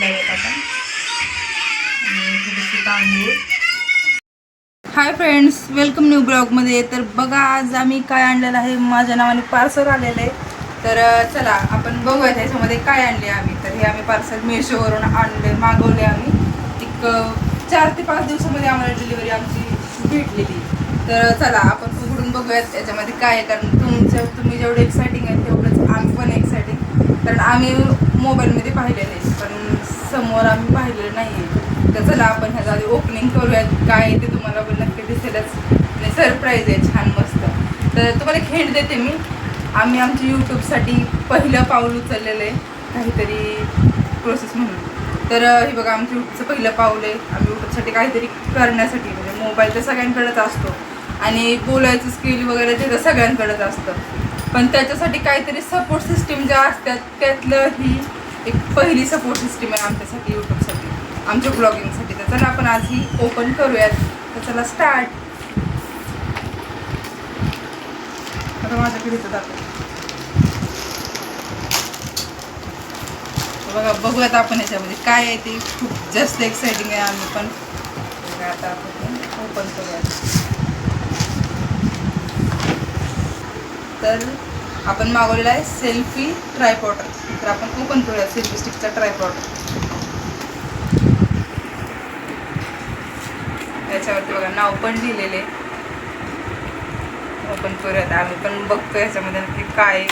लावूयात आपण आणि थोडीशी तांदूळ. हाय फ्रेंड्स, वेलकम न्यू ब्लॉगमध्ये. तर बघा आज आम्ही काय आणलेलं आहे, माझ्या नावाने पार्सल आलेलं आहे. तर चला आपण बघूया त्याच्यामध्ये काय आणले आम्ही. तर हे आम्ही पार्सल मेशोवरून आणले, मागवले आम्ही. एक 4 ते 5 दिवसामध्ये आम्हाला डिलिव्हरी आमची भेटलेली. तर चला आपण उघडून बघूयात त्याच्यामध्ये काय आहे. कारण तुम्ही जेवढे एक्सायटिंग आहे तेवढंच आम्ही पण एक्सायटिंग. कारण आम्ही मोबाईलमध्ये पाहिलेलं आहे पण समोर आम्ही पाहिलेलं नाही आहे. तर चला आपण ह्याचा आधी ओपनिंग करूयात. काय आहे ते तुम्हाला पण नक्की दिसेलच आणि सरप्राईज आहे छान मस्त. तर तुम्हाला एक हिंट देते मी. आम्ही आमच्या यूट्यूबसाठी पहिलं पाऊल उचललेलं आहे काहीतरी प्रोसेस म्हणून. तर हे बघा आमच्या यूट्यूबचं पहिलं पाऊल आहे. आम्ही यूट्यूबसाठी काहीतरी करण्यासाठी, म्हणजे मोबाईल तर सगळ्यांकडेच असतो आणि बोलायचं स्किल वगैरे ते तर सगळ्यांकडेच असतं, पण त्याच्यासाठी काहीतरी सपोर्ट सिस्टीम ज्या असतात त्यातलं ही एक पहिली सपोर्ट सिस्टीम आहे आमच्यासाठी, यूट्यूबसाठी, आमच्या ब्लॉगिंगसाठी. तर चला आपण आज ही ओपन करूयात. तर चला स्टार्ट. आता माझ्याकडे इथं दाखव. बघा बघूयात आपण याच्यामध्ये काय आहे ते. खूप जास्त एक्साइटिंग आहे. आम्ही पण आता आपण ओपन करूयात. तर आपण मागवलेला आहे सेल्फी ट्रायपॉड. तर आपण ओपन करूया सेल्फी स्टिकचा ट्रायपॉड. याच्यावरती बघा नाव पण लिहिलेले. ओपन करूयात. आम्ही पण बघतो याच्यामध्ये नक्की काय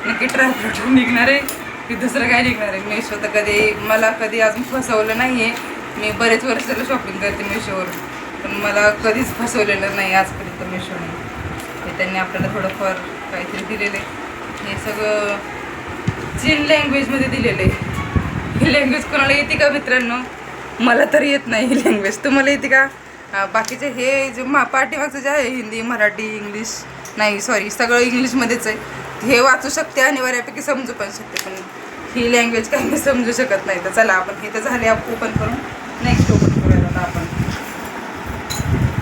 नक्की ट्रायपॉड निघणार आहे की दुसरं काय निघणार आहे. मेशो तर मला कधी अजून फसवलं नाही आहे. मी बरेच वर्षाला शॉपिंग करते मेशोवरून, पण मला कधीच फसवलेलं नाही आजपर्यंत मेशोने. हे त्यांनी आपल्याला थोडंफार काहीतरी दिलेलं आहे. हे सगळं चीन लँग्वेजमध्ये दिलेलं आहे. ही लँग्वेज कोणाला येते का मित्रांनो? मला तर येत नाही ही लँग्वेज. तुम्हाला येते का? बाकीचे हे जे पाठीमागचं जे आहे हिंदी, मराठी, इंग्लिश, नाही सॉरी सगळं इंग्लिशमध्येच आहे. हे वाचू शकते आणि बऱ्यापैकी समजू पण शकते, पण ही लँग्वेज काही मी समजू शकत नाही. तर चला आपण हे तर झाले ओपन करून नेक्स्ट ओपन करूया. आता आपण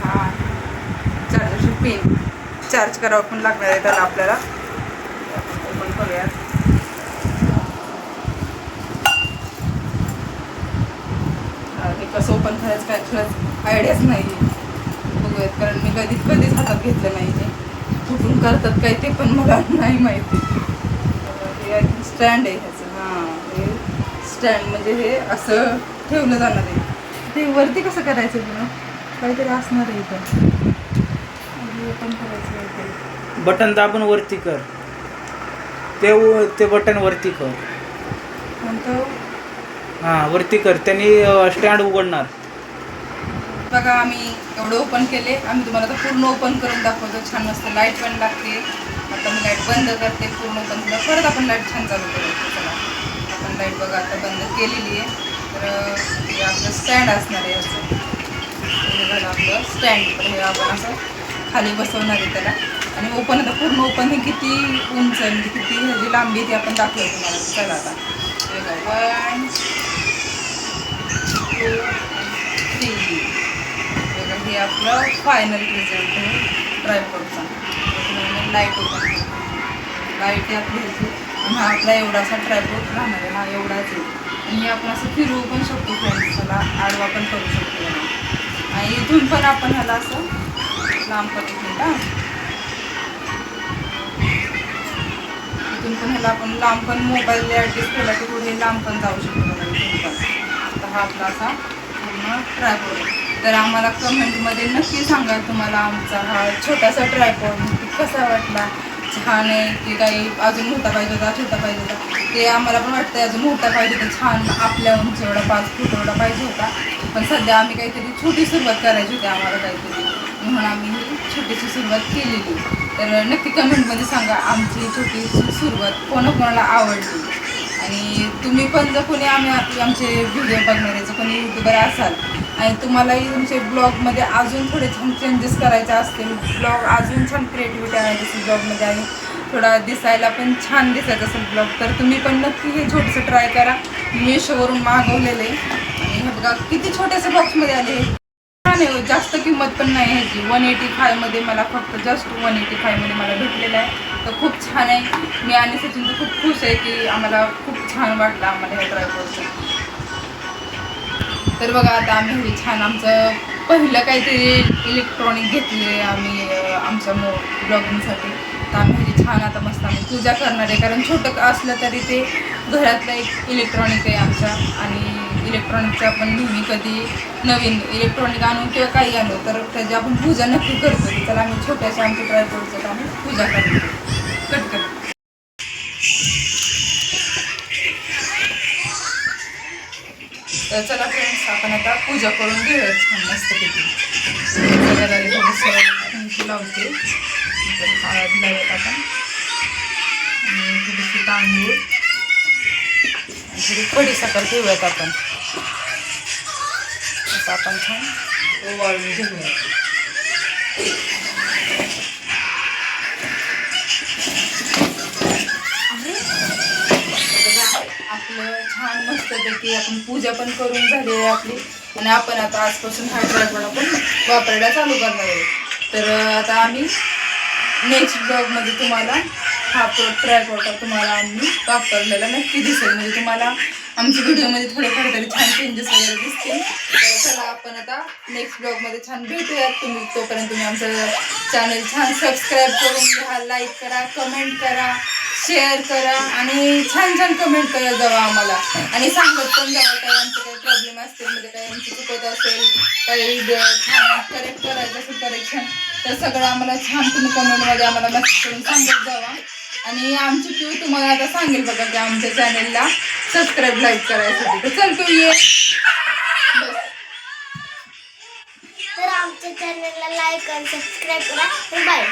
हां चार्जरची पिन चार्ज करावं पण लागणार आहे त्याला आपल्याला. ओपन करूयात. हे कसं ओपन करायचं काय खरंच आयडियाच नाही बघूयात, कारण मी कधीच हातात घेतलं नाही. हे कुठून करतात काय ते पण मला नाही माहिती. हे स्टँड आहे ह्याचं. हां हे स्टँड म्हणजे हे असं ठेवलं जाणार आहे. ते वरती कसं करायचं तुला काहीतरी असणार आहे इथं. ओपन करायचं आहे बटन दाबून वरती कर. ते बटन वरती कर. नंतर हां वरती कर, त्यांनी स्टँड उघडणार. बघा आम्ही एवढं ओपन केले. आम्ही तुम्हाला तर पूर्ण ओपन करून दाखवतो. छान मस्त लाईट पण लागते. आता मी लाईट बंद करते. पूर्ण ओपन केलं परत आपण लाईट छान चालू करू. चला आपण लाईट बघा आता बंद केलेली आहे. तर हे आपलं स्टँड असणार आहे याचं. हे झालं आपलं स्टँड. तर हे आपण असं खाली बसवणार आहे त्याला. आणि ओपन आता पूर्ण ओपन हे किती उंच आहे, म्हणजे किती ह्याची लांबी ती आपण दाखवतो तुम्हाला. चला आता बघा 1 2 3. बघा हे आपलं फायनल रिझल्ट आहे ट्रायपॉडचा. लाईट ओपन लाईट आपली ह्याची आणि हा आपला एवढासा ट्रायपॉड राहणार आहे. हा एवढाच आहे आणि आपण असं फिरवू पण शकतो फ्रेंड्स. त्याला आडवा पण करू शकतो आणि इथून पण आपण ह्याला असं लांब करू शकतो. इथून पण ह्याला आपण लांब पण मोबाईल ॲडजस्ट केला की थोडे लांब पण जाऊ शकतो इथून पण. तर हा आपला असा पूर्ण ट्रायपॉड. तर आम्हाला कमेंटमध्ये नक्की सांगा तुम्हाला आमचा हा छोटासा ट्रायपॉड कसा वाटला. छान आहे की काही अजून मोठा पाहिजे होता, छोटा पाहिजे होता. ते आम्हाला पण वाटतं अजून मोठा पाहिजे होता. छान आपल्या उंची एवढा 5 फूट एवढा पाहिजे होता. पण सध्या आम्ही काहीतरी छोटी सुरुवात करायची होती आम्हाला काहीतरी, म्हणून आम्ही ही छोटीशी सुरुवात केलेली. तर नक्की कमेंटमध्ये सांगा आमची छोटीशी सुरुवात कोणाकोणाला आवडली. आणि तुम्ही पण जर कोणी आमचे व्हिडिओ बघणारे जर कोणी यूट्यूबर असाल आणि तुम्हालाही तुमचे ब्लॉगमध्ये अजून थोडे छान चेंजेस करायचे असतील, ब्लॉग अजून छान क्रिएटिव्हिटी आहे असेल ब्लॉगमध्ये आणि थोडा दिसायला पण छान दिसायचं असेल ब्लॉग, तर तुम्ही पण नक्की हे छोटंसं ट्राय करा. मेशोवरून मागवलेलं आहे आणि हे बघा किती छोट्याशा बॉक्समध्ये आले. छान आहे, जास्त किंमत पण नाही ह्याची. 185मध्ये मला फक्त जस्ट 185मध्ये मला भेटलेलं आहे. तर खूप छान आहे. मी आणि सचिन तर खूप खुश आहे की आम्हाला खूप छान वाटलं आम्हाला हे ट्रायपॉडचं. तर बघा आता आम्ही हे छान आमचं पहिलं काहीतरी इलेक्ट्रॉनिक घेतले आम्ही आमच्या ब्लॉगिंगसाठी. तर आम्ही हे छान आता मस्त आम्ही पूजा करणार आहे, कारण छोटं असलं तरी ते घरातलं एक इलेक्ट्रॉनिक आहे आमच्या. आणि इलेक्ट्रॉनिकचं आपण नेहमी कधी नवीन इलेक्ट्रॉनिक आणू किंवा काही आणू तर त्याची आपण पूजा नक्की करतो. तर आम्ही छोट्याशा आमच्या ट्रायपोडचं आम्ही पूजा करतो. कट कर. तर चला फ्रेंड्स, आपण आता पूजा करून घेऊया छान मस्तपैकी. सगळ्याला थोडंसं लावते, तर हळद लावत आपण, आणि थोडीशी तांदूळ आणि थोडी खडी साखर ठेवूयात आपण. असं आपण छान वाळून घेऊया. आपलं छान मस्तपैकी आपण पूजा पण करून झाली आहे आपली. आणि आपण आता आजपासून हा ट्रायपॉड आपण वापरायला चालू करणार आहे. तर आता आम्ही नेक्स्ट ब्लॉगमध्ये तुम्हाला हा ट्रायपॉड तुम्हाला आम्ही वापरलेला नक्की दिसेल. म्हणजे तुम्हाला आमच्या व्हिडिओमध्ये थोडेफार तरी छान चेंजेस वगैरे दिसतील. तर चला आपण आता नेक्स्ट ब्लॉगमध्ये छान भेटूयात. तोपर्यंत तुम्ही आमचं चॅनल छान सबस्क्राईब करून घ्या, लाईक करा, कमेंट करा, शेअर करा आणि छान छान कमेंट करत जावा आम्हाला. आणि सांगत पण जावा काही आमचे काही प्रॉब्लेम असतील, म्हणजे काही आमची चुकत असेल, काही छान करेक्ट करायचं असेल करेक्शन, तर सगळं आम्हाला छान तुम्ही कमेंटमध्ये आम्हाला मेसेज करून सांगत जावा. आणि आमची पिऊ तुम्हाला आता सांगेल बघा की आमच्या चॅनलला सबस्क्राईब लाईक करायसाठी. तर चल तू ये. तर आमच्या चॅनलला लाईक आणि सबस्क्राईब करा. बाय.